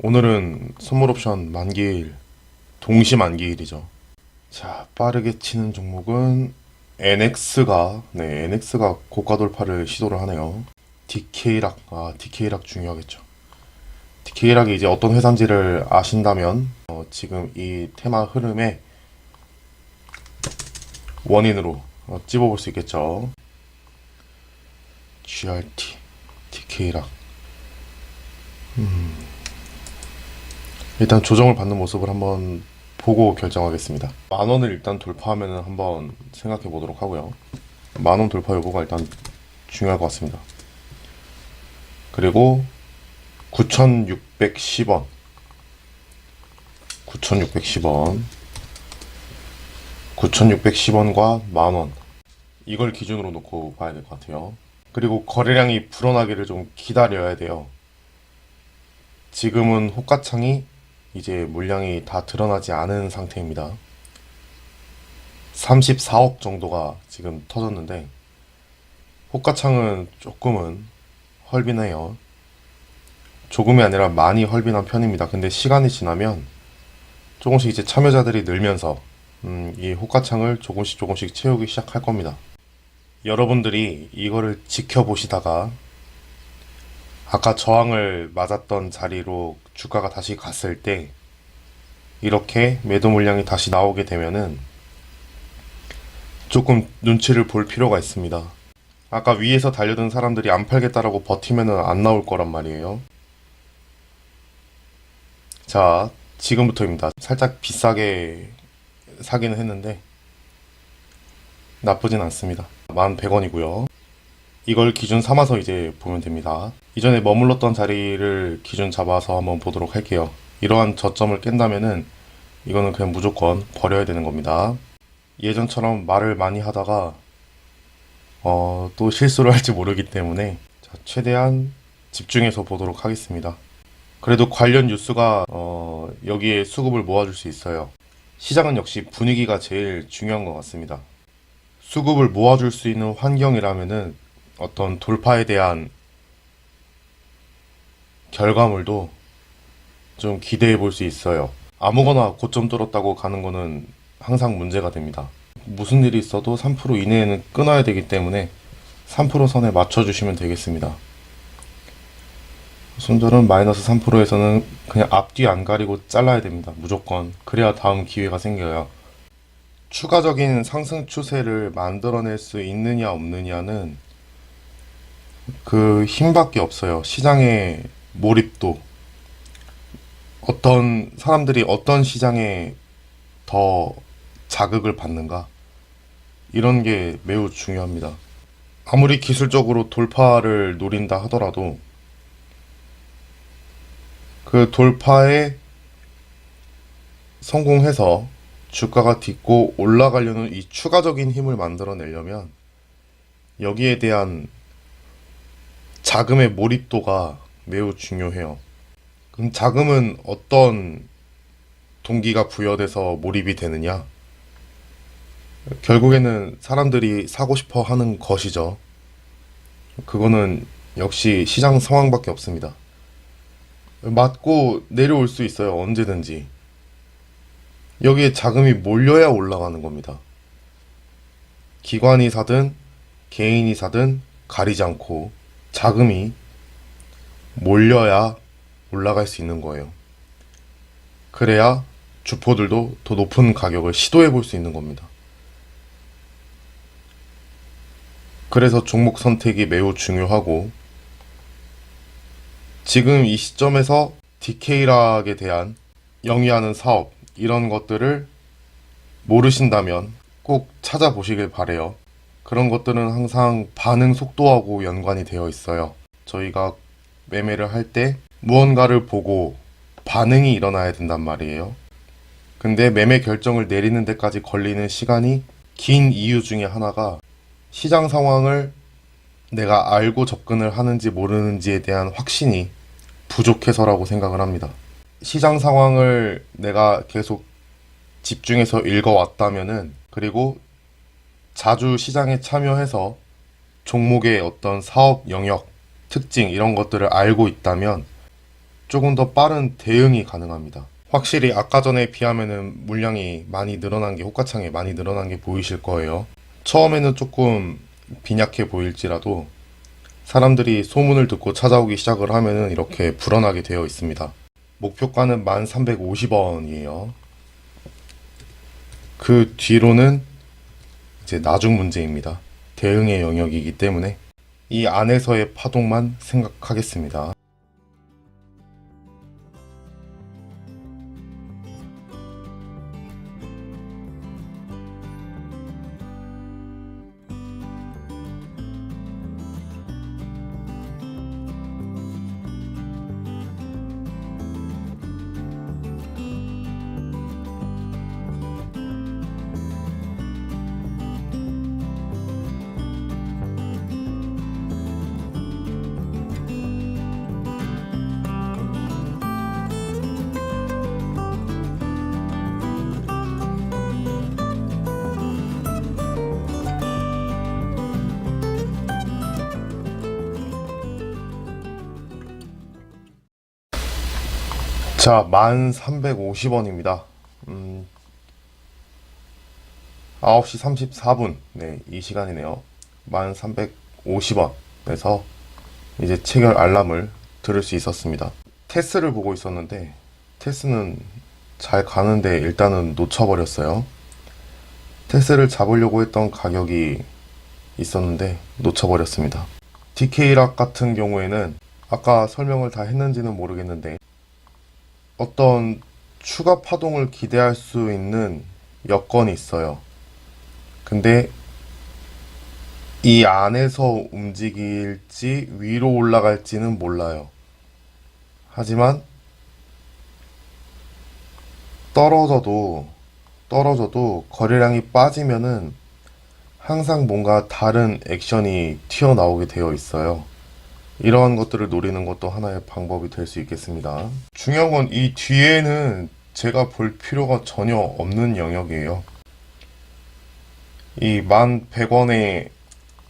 오늘은 선물 옵션 만기일, 동시 만기일이죠. 자, 빠르게 치는 종목은 NX가 고가 돌파를 시도를 하네요. DK락, DK락 중요하겠죠. DK락이 이제 어떤 회사인지를 아신다면 지금 이 테마 흐름의 원인으로 찝어볼 수 있겠죠. GRT, DK락. 일단 조정을 받는 모습을 한번 보고 결정하겠습니다. 10,000원을 일단 돌파하면 한번 생각해 보도록 하고요. 10,000원 돌파 여부가 일단 중요할 것 같습니다. 그리고 9,610원 9,610원과 10,000원 이걸 기준으로 놓고 봐야 될 것 같아요. 그리고 거래량이 불어나기를 좀 기다려야 돼요. 지금은 호가창이 이제 물량이 다 드러나지 않은 상태입니다. 34억 정도가 지금 터졌는데 호가창은 조금은 헐빈해요. 조금이 아니라 많이 헐빈한 편입니다. 근데 시간이 지나면 조금씩 이제 참여자들이 늘면서 이 호가창을 조금씩 채우기 시작할 겁니다. 여러분들이 이거를 지켜보시다가 아까 저항을 맞았던 자리로 주가가 다시 갔을 때 이렇게 매도 물량이 다시 나오게 되면은 조금 눈치를 볼 필요가 있습니다. 아까 위에서 달려든 사람들이 안 팔겠다라고 버티면은 안 나올 거란 말이에요. 자, 지금부터입니다. 살짝 비싸게 사기는 했는데 나쁘진 않습니다. 1,100원이고요. 이걸 기준 삼아서 이제 보면 됩니다. 이전에 머물렀던 자리를 기준 잡아서 한번 보도록 할게요. 이러한 저점을 깬다면은 이거는 그냥 무조건 버려야 되는 겁니다. 예전처럼 말을 많이 하다가 또 실수를 할지 모르기 때문에 자, 최대한 집중해서 보도록 하겠습니다. 그래도 관련 뉴스가 여기에 수급을 모아줄 수 있어요. 시장은 역시 분위기가 제일 중요한 것 같습니다. 수급을 모아줄 수 있는 환경이라면은 어떤 돌파에 대한 결과물도 좀 기대해 볼 수 있어요. 아무거나 고점 뚫었다고 가는 거는 항상 문제가 됩니다. 무슨 일이 있어도 3% 이내에는 끊어야 되기 때문에 3% 선에 맞춰주시면 되겠습니다. 손절은 마이너스 3%에서는 그냥 앞뒤 안 가리고 잘라야 됩니다. 무조건. 그래야 다음 기회가 생겨요. 추가적인 상승 추세를 만들어낼 수 있느냐 없느냐는 그 힘밖에 없어요. 시장의 몰입도. 어떤 사람들이 어떤 시장에 더 자극을 받는가. 이런 게 매우 중요합니다. 아무리 기술적으로 돌파를 노린다 하더라도 그 돌파에 성공해서 주가가 딛고 올라가려는 이 추가적인 힘을 만들어내려면 여기에 대한 자금의 몰입도가 매우 중요해요. 그럼 자금은 어떤 동기가 부여돼서 몰입이 되느냐? 결국에는 사람들이 사고 싶어 하는 것이죠. 그거는 역시 시장 상황밖에 없습니다. 맞고 내려올 수 있어요. 언제든지. 여기에 자금이 몰려야 올라가는 겁니다. 기관이 사든 개인이 사든 가리지 않고 자금이 몰려야 올라갈 수 있는 거예요. 그래야 주포들도 더 높은 가격을 시도해 볼 수 있는 겁니다. 그래서 종목 선택이 매우 중요하고 지금 이 시점에서 DK락에 대한 영위하는 사업 이런 것들을 모르신다면 꼭 찾아보시길 바래요. 그런 것들은 항상 반응 속도하고 연관이 되어 있어요. 저희가 매매를 할 때 무언가를 보고 반응이 일어나야 된단 말이에요. 근데 매매 결정을 내리는 데까지 걸리는 시간이 긴 이유 중에 하나가 시장 상황을 내가 알고 접근을 하는지 모르는지에 대한 확신이 부족해서라고 생각을 합니다. 시장 상황을 내가 계속 집중해서 읽어왔다면은 그리고 자주 시장에 참여해서 종목의 어떤 사업 영역, 특징 이런 것들을 알고 있다면 조금 더 빠른 대응이 가능합니다. 확실히 아까 전에 비하면은 물량이 많이 늘어난 게, 호가창에 많이 늘어난 게 보이실 거예요. 처음에는 조금 빈약해 보일지라도 사람들이 소문을 듣고 찾아오기 시작을 하면은 이렇게 불어나게 되어 있습니다. 목표가는 1350원이에요. 그 뒤로는 이제 나중 문제입니다. 대응의 영역이기 때문에 이 안에서의 파동만 생각하겠습니다. 자, 1350원입니다. 9시 34분. 네, 이 시간이네요. 1350원에서 이제 체결 알람을 들을 수 있었습니다. 테스를 보고 있었는데, 테스는 잘 가는데 일단은 놓쳐버렸어요. 테스를 잡으려고 했던 가격이 있었는데, 놓쳐버렸습니다. DK락 같은 경우에는 아까 설명을 다 했는지는 모르겠는데, 어떤 추가 파동을 기대할 수 있는 여건이 있어요. 근데 이 안에서 움직일지 위로 올라갈지는 몰라요. 하지만 떨어져도 거래량이 빠지면은 항상 뭔가 다른 액션이 튀어나오게 되어 있어요. 이러한 것들을 노리는 것도 하나의 방법이 될 수 있겠습니다. 중요한 건 이 뒤에는 제가 볼 필요가 전혀 없는 영역이에요. 이 1100원에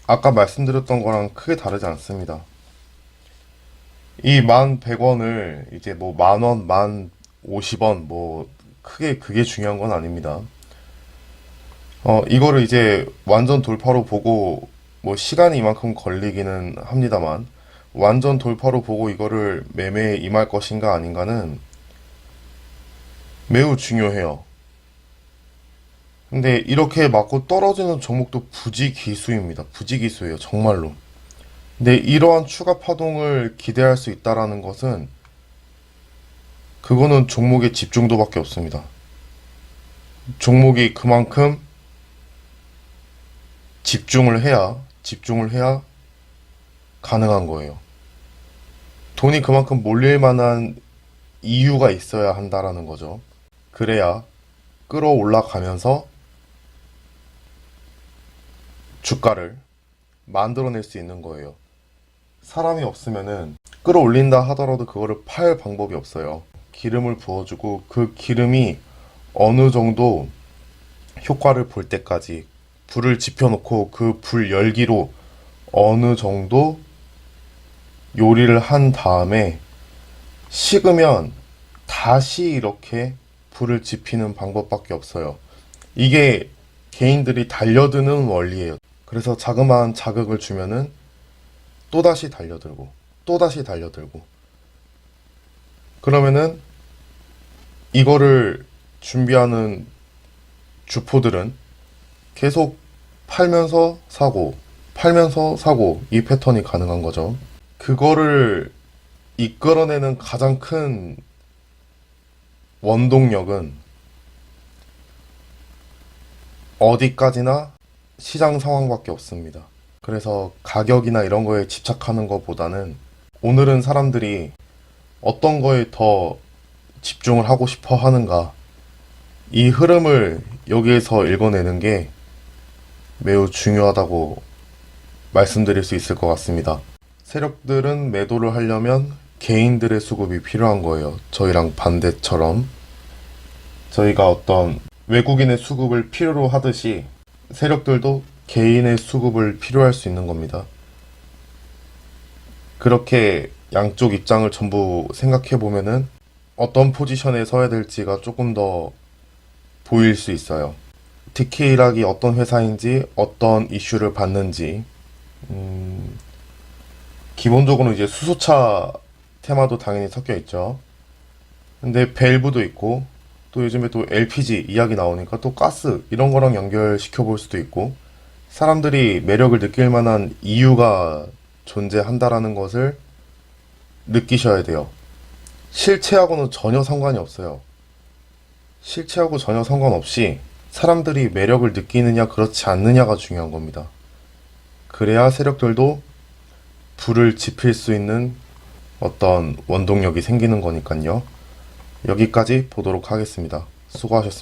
아까 말씀드렸던 거랑 크게 다르지 않습니다. 이 1100원을 이제 뭐 만원, 1050원 뭐 크게 그게 중요한 건 아닙니다. 이거를 이제 완전 돌파로 보고 뭐 시간이 이만큼 걸리기는 합니다만 완전 돌파로 보고 이거를 매매에 임할 것인가 아닌가는 매우 중요해요. 근데 이렇게 맞고 떨어지는 종목도 부지기수입니다. 부지기수예요. 정말로. 근데 이러한 추가 파동을 기대할 수 있다라는 것은 그거는 종목의 집중도밖에 없습니다. 종목이 그만큼 집중을 해야 가능한 거예요. 돈이 그만큼 몰릴 만한 이유가 있어야 한다라는 거죠. 그래야 끌어올라가면서 주가를 만들어낼 수 있는 거예요. 사람이 없으면은 끌어올린다 하더라도 그거를 팔 방법이 없어요. 기름을 부어주고 그 기름이 어느 정도 효과를 볼 때까지 불을 지펴놓고 그 불 열기로 어느 정도 요리를 한 다음에 식으면 다시 이렇게 불을 지피는 방법밖에 없어요. 이게 개인들이 달려드는 원리예요. 그래서 자그마한 자극을 주면은 또다시 달려들고 또다시 달려들고 그러면은 이거를 준비하는 주포들은 계속 팔면서 사고 이 패턴이 가능한 거죠. 그거를 이끌어내는 가장 큰 원동력은 어디까지나 시장 상황밖에 없습니다. 그래서 가격이나 이런 거에 집착하는 것보다는 오늘은 사람들이 어떤 거에 더 집중을 하고 싶어 하는가, 이 흐름을 여기에서 읽어내는 게 매우 중요하다고 말씀드릴 수 있을 것 같습니다. 세력들은 매도를 하려면 개인들의 수급이 필요한 거예요. 저희랑 반대처럼 저희가 어떤 외국인의 수급을 필요로 하듯이 세력들도 개인의 수급을 필요할 수 있는 겁니다. 그렇게 양쪽 입장을 전부 생각해 보면은 어떤 포지션에 서야 될지가 조금 더 보일 수 있어요. DK락이 어떤 회사인지, 어떤 이슈를 받는지, 기본적으로 이제 수소차 테마도 당연히 섞여 있죠. 근데 밸브도 있고, 또 요즘에 또 LPG 이야기 나오니까 또 가스 이런 거랑 연결시켜 볼 수도 있고, 사람들이 매력을 느낄 만한 이유가 존재한다라는 것을 느끼셔야 돼요. 실체하고는 전혀 상관이 없어요. 실체하고 전혀 상관없이 사람들이 매력을 느끼느냐 그렇지 않느냐가 중요한 겁니다. 그래야 세력들도 불을 지필 수 있는 어떤 원동력이 생기는 거니까요. 여기까지 보도록 하겠습니다. 수고하셨습니다.